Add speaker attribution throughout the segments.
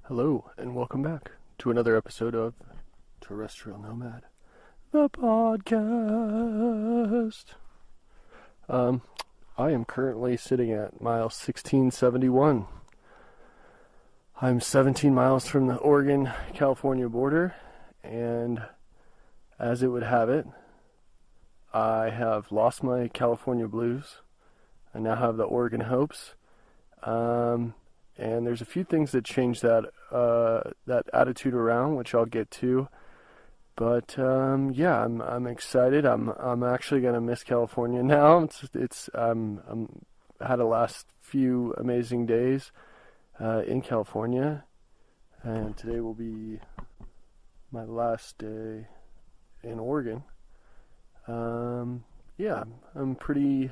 Speaker 1: Hello, and welcome back to another episode of Terrestrial Nomad, the podcast. I am currently sitting at mile 1671. I'm 17 miles from the Oregon-California border, and as it would have it, I have lost my California blues. I now have the Oregon hopes. And there's a few things that change that attitude around, which I'll get to. But yeah, I'm excited. I'm actually gonna miss California now. I'm had a last few amazing days in California, and today will be my last day in Oregon. Yeah, I'm pretty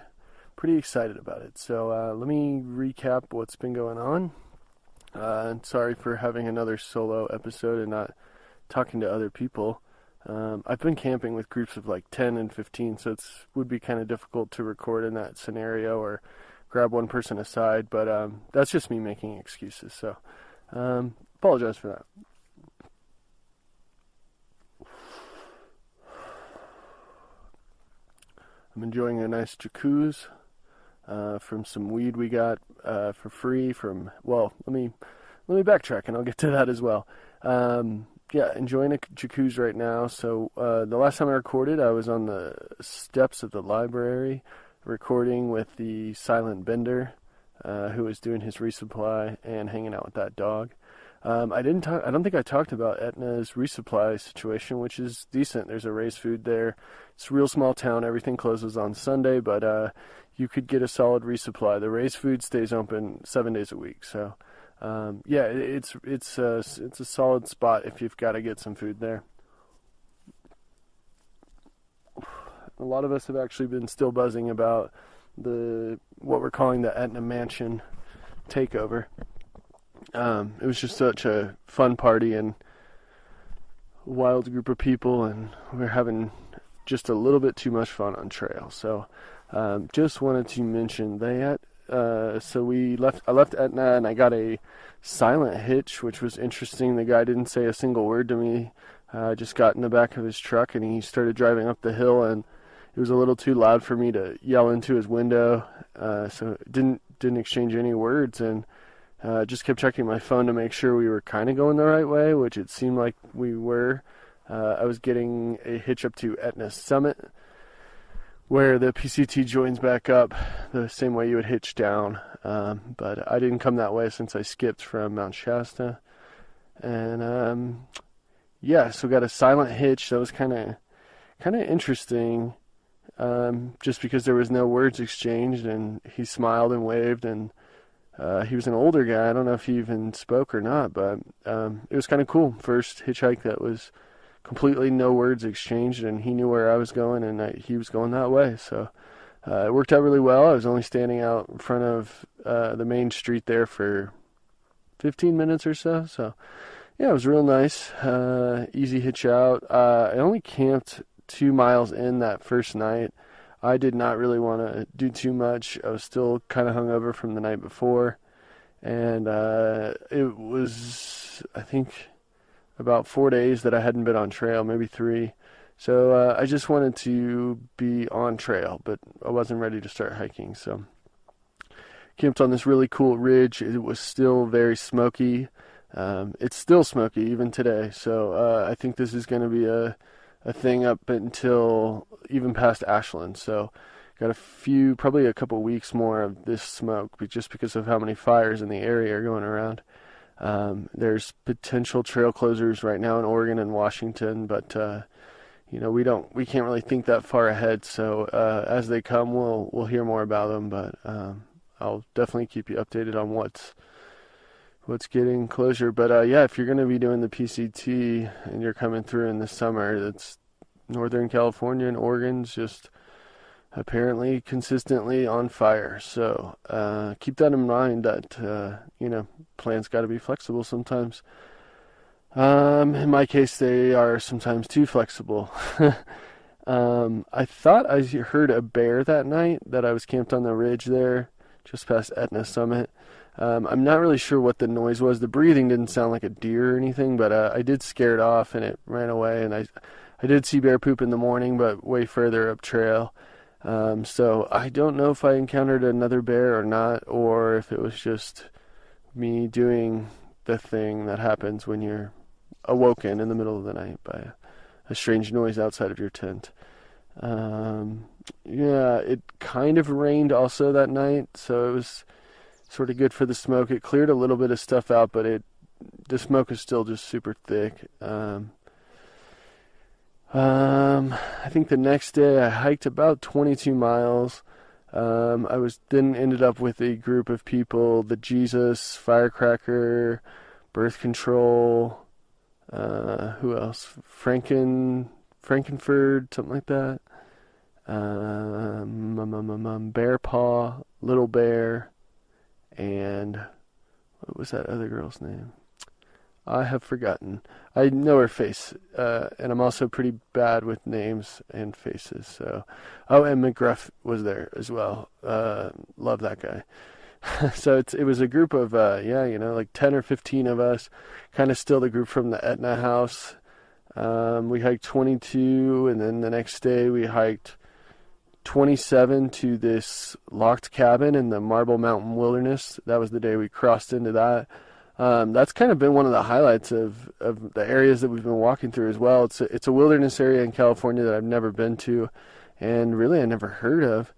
Speaker 1: excited about it. So let me recap what's been going on. And sorry for having another solo episode and not talking to other people. I've been camping with groups of like 10 and 15, so it would be kind of difficult to record in that scenario or grab one person aside, but that's just me making excuses, so apologize for that. I'm enjoying a nice jacuzzi from some weed we got for free from, well, let me backtrack and I'll get to that as well. Yeah, enjoying a jacuzzi right now. So the last time I recorded, I was on the steps of the library recording with the silent bender who was doing his resupply and hanging out with that dog. I don't think I talked about Etna's resupply situation, which is decent. There's a Raise Food there. It's a real small town. Everything closes on Sunday, but you could get a solid resupply. The Raise Food stays open 7 days a week. So yeah, it's a solid spot if you've got to get some food there. A lot of us have actually been still buzzing about what we're calling the Etna Mansion takeover. It was just such a fun party and wild group of people, and we're having just a little bit too much fun on trail. So just wanted to mention that. So I left Etna and I got a silent hitch, which was interesting. The guy didn't say a single word to me. Just got in the back of his truck and he started driving up the hill, and it was a little too loud for me to yell into his window. So didn't exchange any words, and just kept checking my phone to make sure we were kind of going the right way, which it seemed like we were. I was getting a hitch up to Etna Summit, where the PCT joins back up the same way you would hitch down. But I didn't come that way since I skipped from Mount Shasta. And yeah, so got a silent hitch. That was kind of interesting, just because there was no words exchanged, and he smiled and waved, and he was an older guy. I don't know if he even spoke or not, but it was kind of cool. First hitchhike that was completely no words exchanged, and he knew where I was going, and he was going that way. So it worked out really well. I was only standing out in front of the main street there for 15 minutes or so. So yeah, it was real nice. Easy hitch out. I only camped 2 miles in that first night. I did not really want to do too much. I was still kind of hungover from the night before, and it was, I think, about 4 days that I hadn't been on trail, maybe 3. So I just wanted to be on trail, but I wasn't ready to start hiking. So camped on this really cool ridge. It was still very smoky. It's still smoky even today. So I think this is going to be a thing up until even past Ashland. So got probably a couple weeks more of this smoke, just because of how many fires in the area are going around. There's potential trail closures right now in Oregon and Washington, but we can't really think that far ahead. So as they come, we'll hear more about them. But I'll definitely keep you updated on what's getting closure. But yeah, if you're going to be doing the PCT and you're coming through in the summer, that's Northern California and Oregon's just apparently consistently on fire. So keep that in mind, that plans got to be flexible sometimes. In my case, they are sometimes too flexible. I thought I heard a bear that night that I was camped on the ridge there just past Etna Summit. I'm not really sure what the noise was. The breathing didn't sound like a deer or anything, but I did scare it off and it ran away. And I did see bear poop in the morning, but way further up trail. So I don't know if I encountered another bear or not, or if it was just me doing the thing that happens when you're awoken in the middle of the night by a strange noise outside of your tent. Yeah, it kind of rained also that night, so it was sort of good for the smoke. It cleared a little bit of stuff out, but the smoke is still just super thick. I think the next day I hiked about 22 miles. I ended up with a group of people, the Jesus, Firecracker, Birth Control, who else? Frankenford, something like that. Bear Paw, Little Bear, and what was that other girl's name? I have forgotten. I know her face, and I'm also pretty bad with names and faces. So, and Mcgruff was there as well. Love that guy. So it was a group of like 10 or 15 of us, kind of still the group from the Etna house. We hiked 22, and then the next day we hiked 27 to this locked cabin in the Marble Mountain Wilderness. That was the day we crossed into that. That's kind of been one of the highlights of the areas that we've been walking through as well. It's a wilderness area in California that I've never been to, and really I never heard of.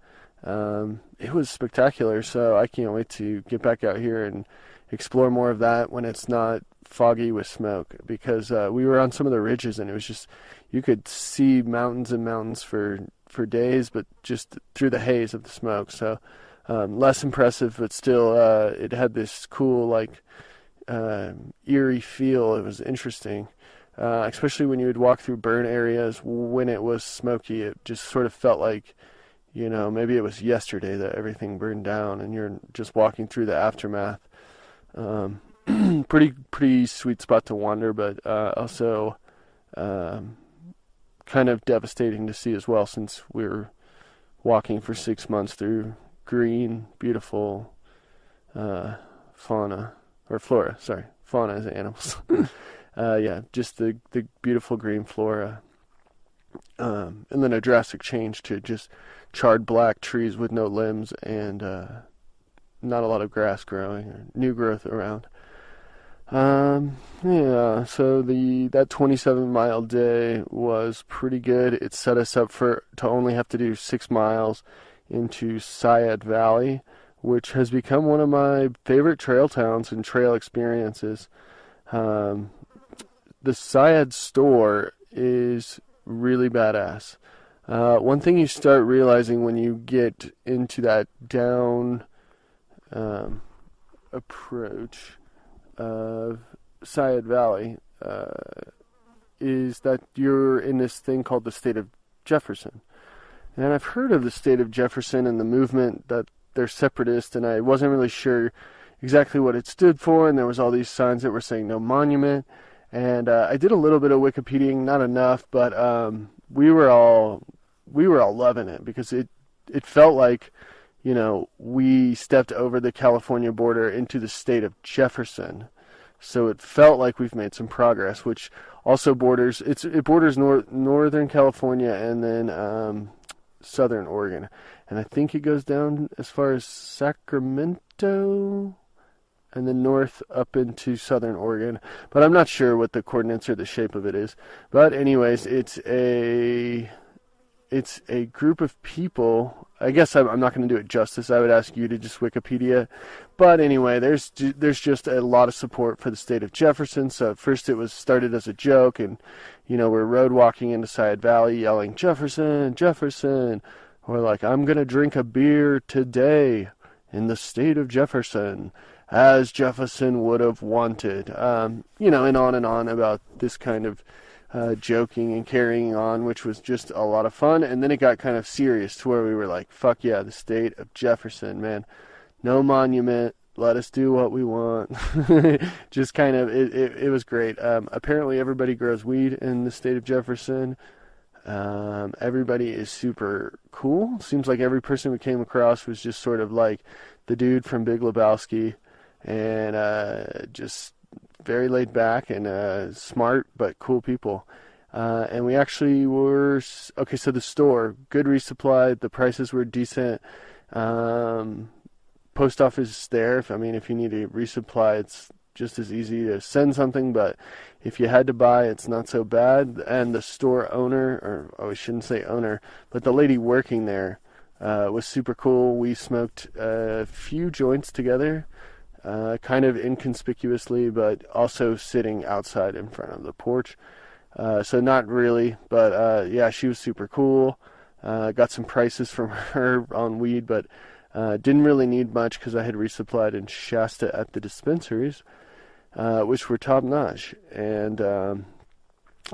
Speaker 1: It was spectacular, so I can't wait to get back out here and explore more of that when it's not foggy with smoke, because we were on some of the ridges and it was just, you could see mountains and mountains for days, but just through the haze of the smoke. So less impressive, but still it had this cool eerie feel. It was interesting, especially when you would walk through burn areas when it was smoky. It just sort of felt like, maybe it was yesterday that everything burned down and you're just walking through the aftermath. Pretty sweet spot to wander, but also kind of devastating to see as well, since we were walking for 6 months through green, beautiful fauna. Or flora, sorry. Fauna is animals. Just the beautiful green flora. And then a drastic change to just charred black trees with no limbs and not a lot of grass growing or new growth around. So that 27-mile day was pretty good. It set us up to only have to do 6 miles into Seied Valley, which has become one of my favorite trail towns and trail experiences. The Seied store is really badass. One thing you start realizing when you get into that down approach of Seied Valley is that you're in this thing called the state of Jefferson. And I've heard of the state of Jefferson and the movement that they're separatist, and I wasn't really sure exactly what it stood for, and there was all these signs that were saying no monument, and I did a little bit of Wikipediaing, not enough, but we were all loving it, because it felt like, we stepped over the California border into the state of Jefferson. So it felt like we've made some progress, which also borders Northern California and then Southern Oregon. And I think it goes down as far as Sacramento and then north up into Southern Oregon. But I'm not sure what the coordinates or the shape of it is. But anyways, it's a group of people. I guess I'm not going to do it justice. I would ask you to just Wikipedia. But anyway, there's just a lot of support for the state of Jefferson. So at first it was started as a joke, and we're road walking into Seied Valley yelling Jefferson, Jefferson, or like, I'm going to drink a beer today in the state of Jefferson, as Jefferson would have wanted. And on about this kind of joking and carrying on, which was just a lot of fun. And then it got kind of serious to where we were like, fuck yeah, the state of Jefferson, man. No monument. Let us do what we want. Just kind of, it was great. Apparently everybody grows weed in the state of Jefferson. Everybody is super cool. Seems like every person we came across was just sort of like the dude from Big Lebowski. and just very laid back and smart but cool people. And we actually were, okay, so the store, good resupply, the prices were decent. Post office there. If you need a resupply, it's just as easy to send something, but if you had to buy, it's not so bad. And the store owner, or I shouldn't say owner, but the lady working there was super cool. We smoked a few joints together, kind of inconspicuously, but also sitting outside in front of the porch. So not really, but yeah, she was super cool. Got some prices from her on weed, but didn't really need much because I had resupplied in Shasta at the dispensaries, which were top notch. And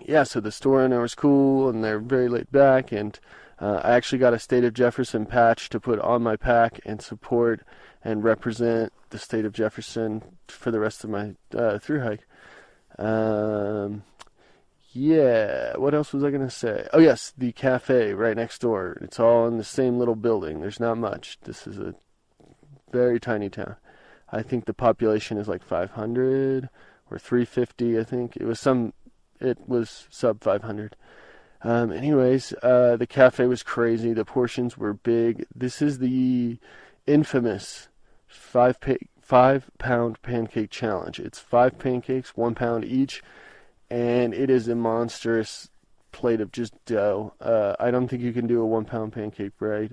Speaker 1: yeah, so the store owner was cool, and they're very laid back. And I actually got a State of Jefferson patch to put on my pack and support and represent the state of Jefferson for the rest of my through hike. Yeah, what else was I going to say? Oh, yes, the cafe right next door. It's all in the same little building. There's not much. This is a very tiny town. I think the population is like 500 or 350, I think. It was sub 500. Anyways, the cafe was crazy. The portions were big. This is the infamous 5-pound pancake challenge. It's 5 pancakes, 1 pound each. And it is a monstrous plate of just dough. I don't think you can do a 1 pound pancake right.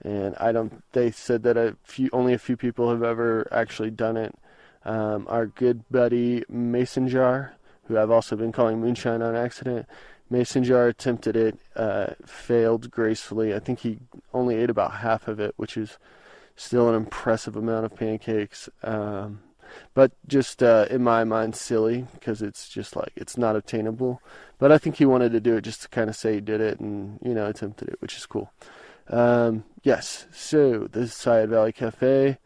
Speaker 1: And they said that only a few people have ever actually done it. Our good buddy Mason Jar, who I've also been calling Moonshine on accident, Mason Jar attempted it, failed gracefully. I think he only ate about half of it, which is still an impressive amount of pancakes. But just in my mind, silly, because it's just like, it's not obtainable. But I think he wanted to do it just to kind of say he did it and, attempted it, which is cool. Yes, so this is Seied Valley Cafe,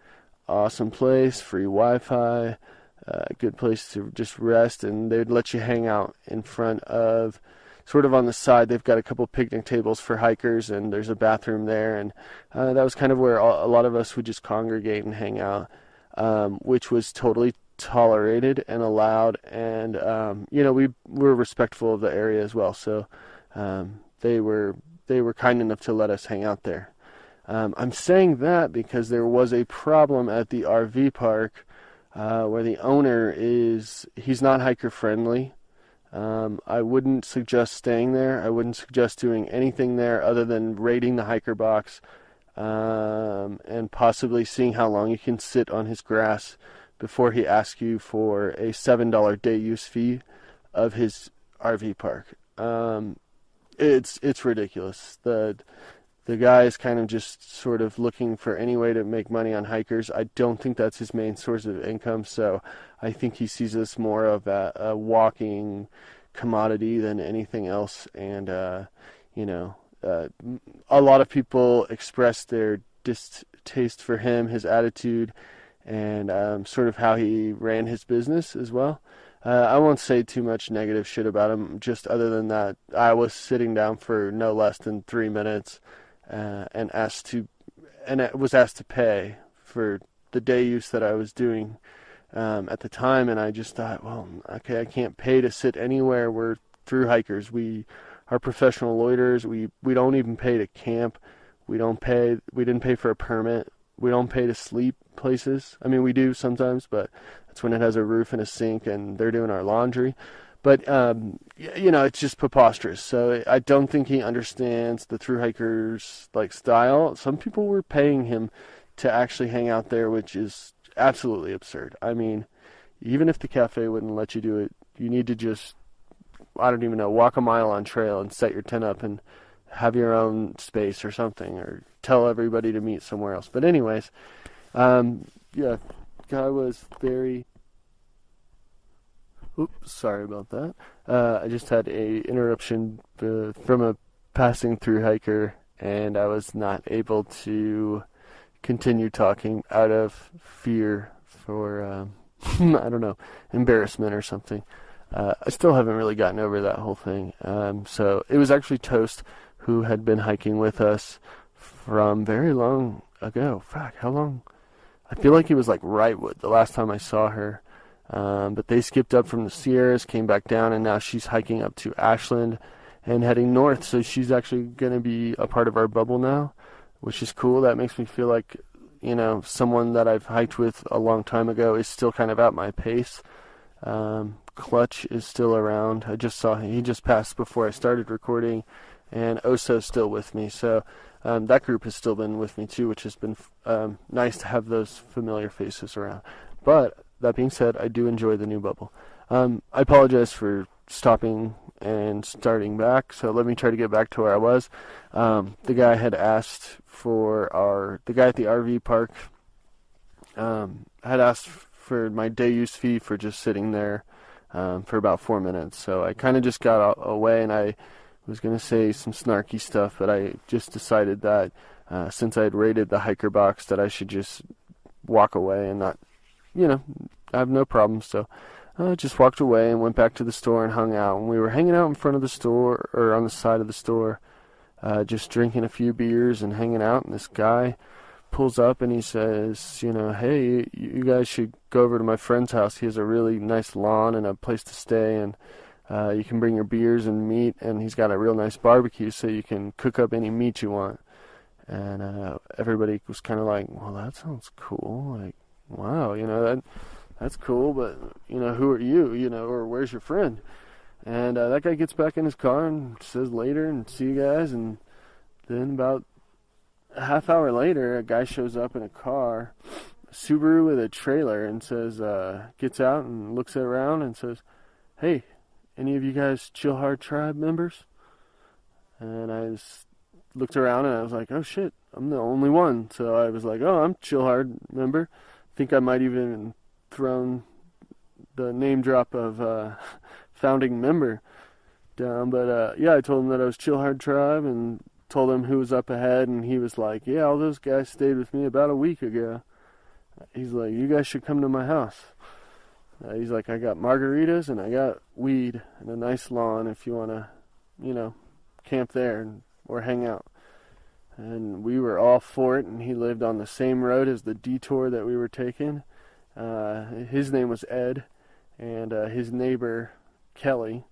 Speaker 1: awesome place, free Wi-Fi, good place to just rest, and they'd let you hang out in front of, sort of on the side, they've got a couple picnic tables for hikers, and there's a bathroom there, and that was kind of where a lot of us would just congregate and hang out. Which was totally tolerated and allowed, and we were respectful of the area as well. So they were kind enough to let us hang out there. I'm saying that because there was a problem at the RV park where the owner he's not hiker friendly. I wouldn't suggest staying there. I wouldn't suggest doing anything there other than raiding the hiker box. And possibly seeing how long you can sit on his grass before he asks you for a $7 day use fee of his RV park. It's ridiculous. The guy is kind of just sort of looking for any way to make money on hikers. I don't think that's his main source of income, so I think he sees us more of a walking commodity than anything else, and a lot of people expressed their distaste for him, his attitude, and sort of how he ran his business as well. I won't say too much negative shit about him, just other than that I was sitting down for no less than 3 minutes and was asked to pay for the day use that I was doing at the time, and I just thought, well, okay, I can't pay to sit anywhere. We're through hikers. We are professional loiterers. We don't even pay to camp. We didn't pay for a permit. We don't pay to sleep places. We do sometimes, but that's when it has a roof and a sink and they're doing our laundry. But, it's just preposterous. So I don't think he understands the thru hikers style. Some people were paying him to actually hang out there, which is absolutely absurd. Even if the cafe wouldn't let you do it, you need to just, I don't even know, walk a mile on trail and set your tent up and have your own space or something, or tell everybody to meet somewhere else. But anyways, yeah, guy was very... Oops, sorry about that. I just had a interruption from a passing through hiker, and I was not able to continue talking out of fear for, I don't know, embarrassment or something. I still haven't really gotten over that whole thing. So it was actually Toast, who had been hiking with us from very long ago. Fuck, how long? I feel like it was like Wrightwood the last time I saw her. But they skipped up from the Sierras, came back down, and now she's hiking up to Ashland and heading north. So she's actually going to be a part of our bubble now, which is cool. That makes me feel like, someone that I've hiked with a long time ago is still kind of at my pace. Clutch is still around. I just saw he just passed before I started recording, and Oso's still with me. So that group has still been with me too, which has been nice to have those familiar faces around. But that being said, I do enjoy the new bubble. I apologize for stopping and starting back, so let me try to get back to where I was. The guy had asked the guy at the RV park had asked for my day use fee for just sitting there for about 4 minutes. So I kind of just got away, and I was going to say some snarky stuff, but I just decided that since I had raided the hiker box that I should just walk away and not, I have no problem. So I just walked away and went back to the store and hung out. And we were hanging out in front of the store, or on the side of the store, just drinking a few beers and hanging out. And this guy pulls up and he says, hey, you guys should go over to my friend's house. He has a really nice lawn and a place to stay, and you can bring your beers and meat, and he's got a real nice barbecue, so you can cook up any meat you want. And everybody was kind of like, well, that sounds cool. Like, wow, that's cool, but, who are you, or where's your friend? And that guy gets back in his car and says later and see you guys. And then about a half hour later, a guy shows up in a car, a Subaru with a trailer, and says, gets out and looks around and says, hey, any of you guys Chill Hard Tribe members? And I looked around and I was like, oh shit, I'm the only one. So I was like, oh, I'm Chill Hard member. I think I might even thrown the name drop of founding member down. But yeah, I told him that I was Chill Hard Tribe and told him who was up ahead, and he was like, yeah, all those guys stayed with me about a week ago. He's like, you guys should come to my house. He's like, I got margaritas and I got weed and a nice lawn if you want to, camp there or hang out. And we were all for it, and he lived on the same road as the detour that we were taking. His name was Ed, and his neighbor, Kelly.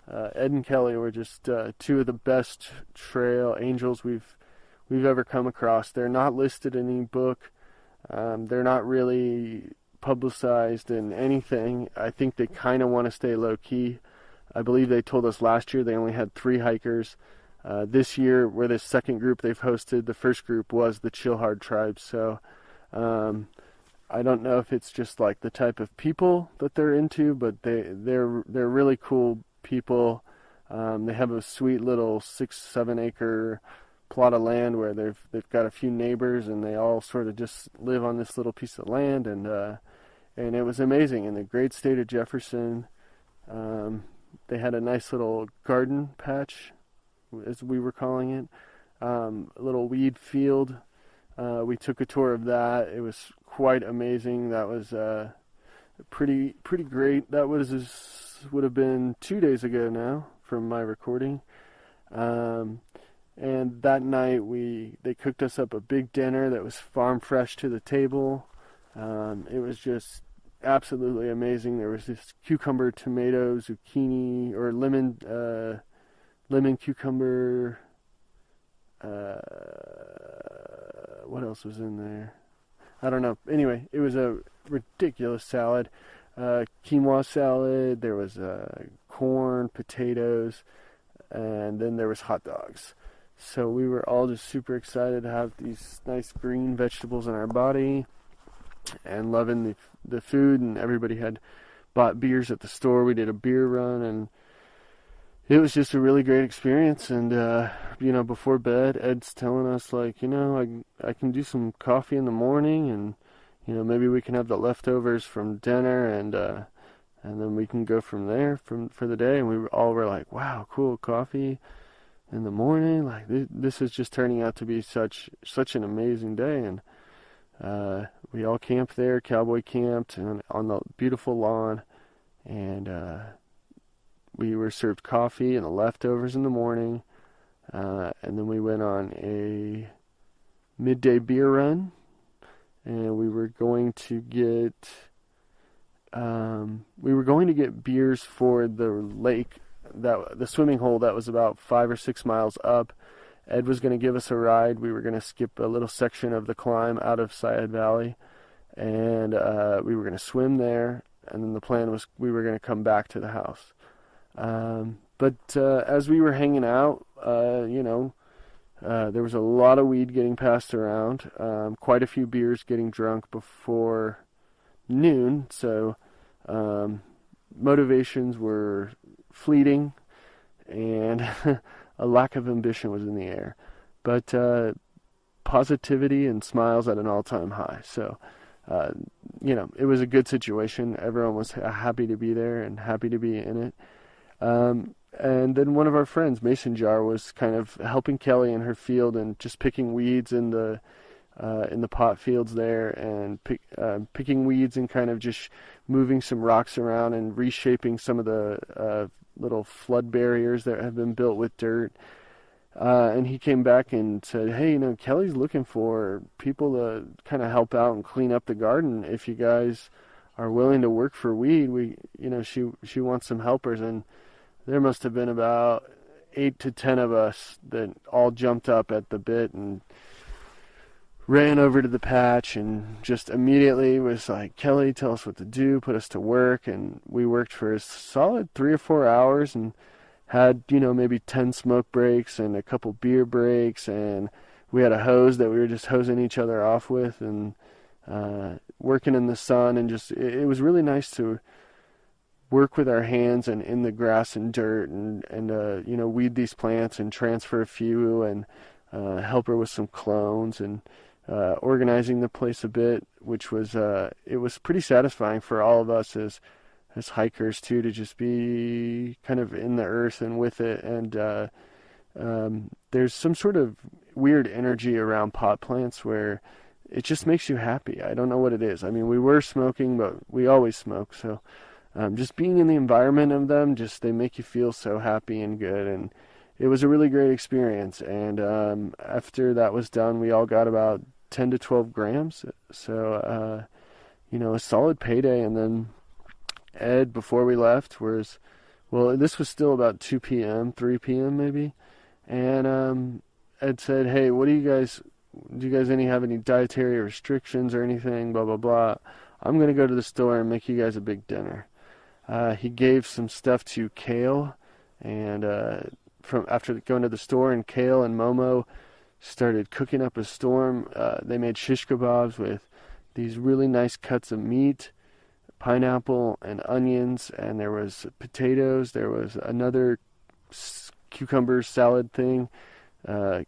Speaker 1: Ed and Kelly were just two of the best trail angels we've ever come across. They're not listed in any book. They're not really publicized in anything. I think they kind of want to stay low key. I believe they told us last year they only had 3 hikers. This year, we're the second group they've hosted. The first group was the Chill Hard Tribe. So I don't know if it's just like the type of people that they're into, but they're really cool people. They have a sweet little 6-7 acre plot of land where they've got a few neighbors, and they all sort of just live on this little piece of land, and it was amazing. In the great state of Jefferson, they had a nice little garden patch, as we were calling it, a little weed field. We took a tour of that. It was quite amazing. That was pretty great. That would have been 2 days ago now from my recording. And that night they cooked us up a big dinner that was farm fresh to the table. It was just absolutely amazing. There was this cucumber, tomato, zucchini, or lemon cucumber. What else was in there? I don't know. Anyway, it was a ridiculous salad. Quinoa salad. There was corn, potatoes, and then there was hot dogs. So we were all just super excited to have these nice green vegetables in our body, and loving the food. And everybody had bought beers at the store. We did a beer run, and it was just a really great experience. And before bed, Ed's telling us, like, I can do some coffee in the morning, and maybe we can have the leftovers from dinner, and then we can go from there for the day. And we all were like, wow, cool, coffee in the morning. Like, this is just turning out to be such an amazing day. And we all camped there, cowboy camped, and on the beautiful lawn, and we were served coffee and the leftovers in the morning, and then we went on a midday beer run, and we were going to get beers for the lake, that the swimming hole that was about 5 or 6 miles up. Ed was going to give us a ride. We were going to skip a little section of the climb out of Seied Valley, and we were going to swim there, and then the plan was we were going to come back to the house. But as we were hanging out, there was a lot of weed getting passed around, quite a few beers getting drunk before noon, so motivations were fleeting, and a lack of ambition was in the air. But positivity and smiles at an all-time high. So, it was a good situation. Everyone was happy to be there and happy to be in it. And then one of our friends, Mason Jar, was kind of helping Kelly in her field and just picking weeds in the pot fields there, and picking weeds and kind of just moving some rocks around and reshaping some of the little flood barriers that have been built with dirt. And he came back and said, hey, Kelly's looking for people to kind of help out and clean up the garden. If you guys are willing to work for weed, she wants some helpers. And there must have been about 8 to 10 of us that all jumped up at the bit and ran over to the patch and just immediately was like, Kelly, tell us what to do, put us to work. And we worked for a solid 3 or 4 hours and had, maybe 10 smoke breaks and a couple beer breaks. And we had a hose that we were just hosing each other off with, and working in the sun. And just, it was really nice to work with our hands and in the grass and dirt and weed these plants and transfer a few and help her with some clones and organizing the place a bit, which was it was pretty satisfying for all of us as hikers too, to just be kind of in the earth and with it. And there's some sort of weird energy around pot plants where it just makes you happy. I don't know what it is. I mean, we were smoking, but we always smoke, so just being in the environment of them, they make you feel so happy and good. And it was a really great experience. And after that was done, we all got about 10 to 12 grams. So, a solid payday. And then Ed, before we left, this was still about 2 p.m., 3 p.m. maybe. And Ed said, hey, do you guys have any dietary restrictions or anything, blah, blah, blah. I'm going to go to the store and make you guys a big dinner. He gave some stuff to Kale, and after going to the store, and Kale and Momo started cooking up a storm. They made shish kebabs with these really nice cuts of meat, pineapple, and onions, and there was potatoes. There was another cucumber salad thing,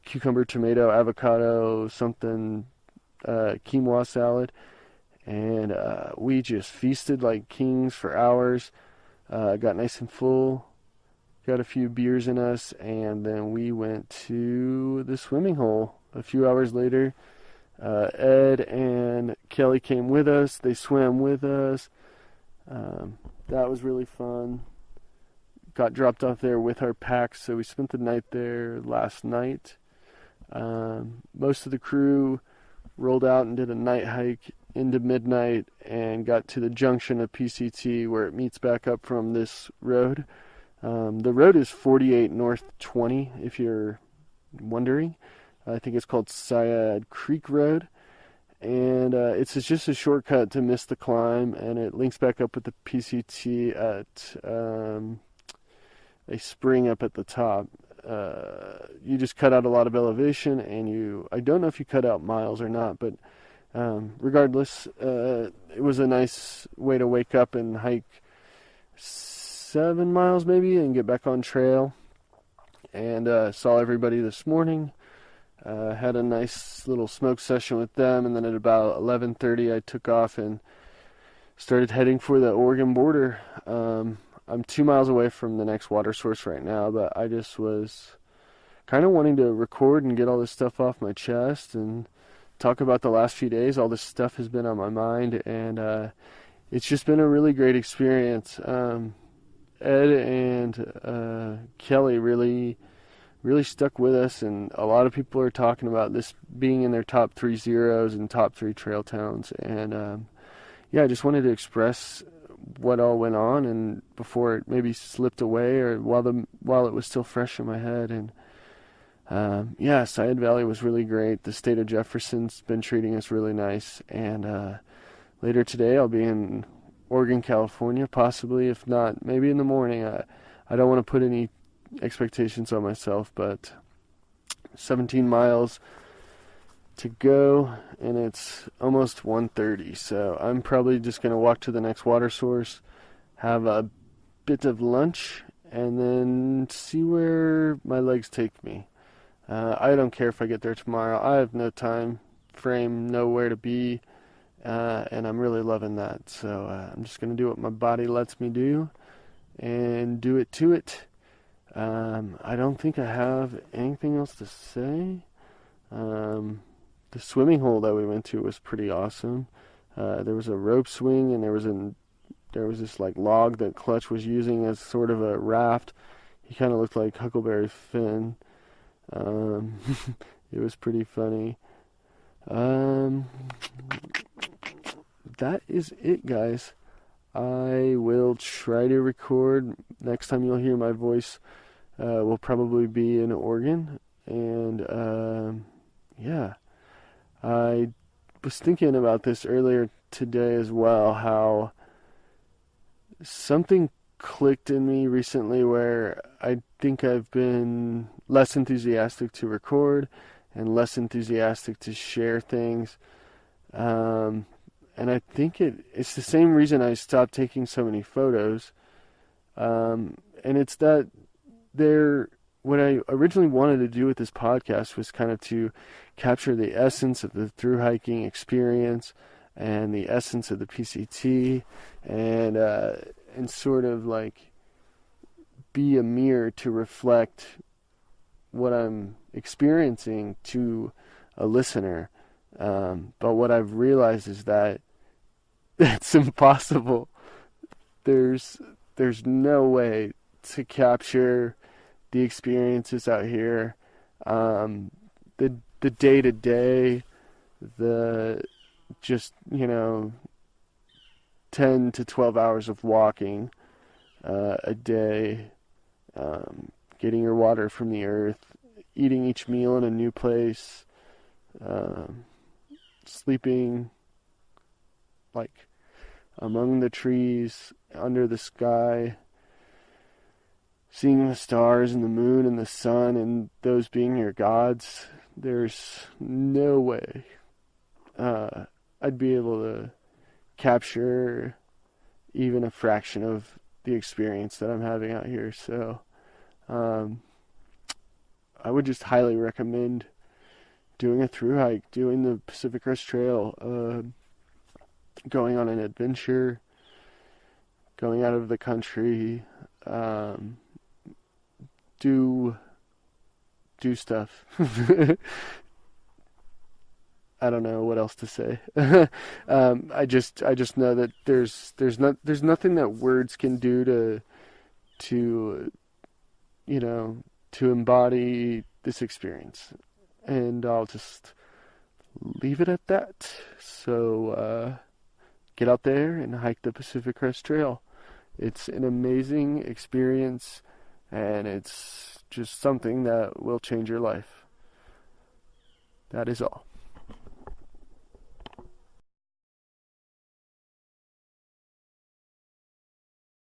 Speaker 1: cucumber, tomato, avocado, something, quinoa salad. And we just feasted like kings for hours, got nice and full, got a few beers in us, and then we went to the swimming hole a few hours later. Ed and Kelly came with us. They swam with us. That was really fun. Got dropped off there with our packs, so we spent the night there last night. Most of the crew rolled out and did a night hike into midnight and got to the junction of PCT where it meets back up from this road. The road is 48 North 20, if you're wondering. I think it's called Seied Creek Road. And it's just a shortcut to miss the climb, and it links back up with the PCT at a spring up at the top. You just cut out a lot of elevation, and I don't know if you cut out miles or not, but regardless, it was a nice way to wake up and hike 7 miles maybe and get back on trail. And saw everybody this morning. Had a nice little smoke session with them, and then at about 11:30 I took off and started heading for the Oregon border. I'm 2 miles away from the next water source right now, but I just was kind of wanting to record and get all this stuff off my chest and talk about the last few days. All this stuff has been on my mind, and it's just been a really great experience. Ed and Kelly really really stuck with us, and a lot of people are talking about this being in their top 3 zeros and top 3 trail towns. And yeah, I just wanted to express what all went on, and before it maybe slipped away, or while it was still fresh in my head. And yeah, Seied Valley was really great. The state of Jefferson's been treating us really nice, and later today I'll be in Oregon, California, possibly. If not, maybe in the morning. I don't want to put any expectations on myself, but 17 miles to go, and it's almost 1:30, so I'm probably just going to walk to the next water source, have a bit of lunch, and then see where my legs take me. I don't care if I get there tomorrow. I have no time frame, nowhere to be, and I'm really loving that. So I'm just going to do what my body lets me do and do it to it. I don't think I have anything else to say. The swimming hole that we went to was pretty awesome. There was a rope swing, and there was this like log that Clutch was using as sort of a raft. He kind of looked like Huckleberry Finn. It was pretty funny. That is it, guys. I will try to record. Next time you'll hear my voice will probably be in Oregon. And yeah, I was thinking about this earlier today as well, how something clicked in me recently where I think I've been less enthusiastic to record and less enthusiastic to share things. And I think it's the same reason I stopped taking so many photos. And it's that what I originally wanted to do with this podcast was kind of to capture the essence of the thru hiking experience and the essence of the PCT, and sort of like be a mirror to reflect what I'm experiencing to a listener. But what I've realized is that that's impossible. There's no way to capture the experiences out here, the day to day, the just 10 to 12 hours of walking a day, getting your water from the earth, eating each meal in a new place, sleeping like among the trees, under the sky, seeing the stars and the moon and the sun and those being your gods. There's no way I'd be able to capture even a fraction of the experience that I'm having out here. So I would just highly recommend doing a thru hike, doing the Pacific Crest Trail, going on an adventure, going out of the country, do stuff. I don't know what else to say. I just know that there's nothing that words can do to embody this experience, and I'll just leave it at that. So get out there and hike the Pacific Crest Trail. It's an amazing experience, and it's just something that will change your life. That is all.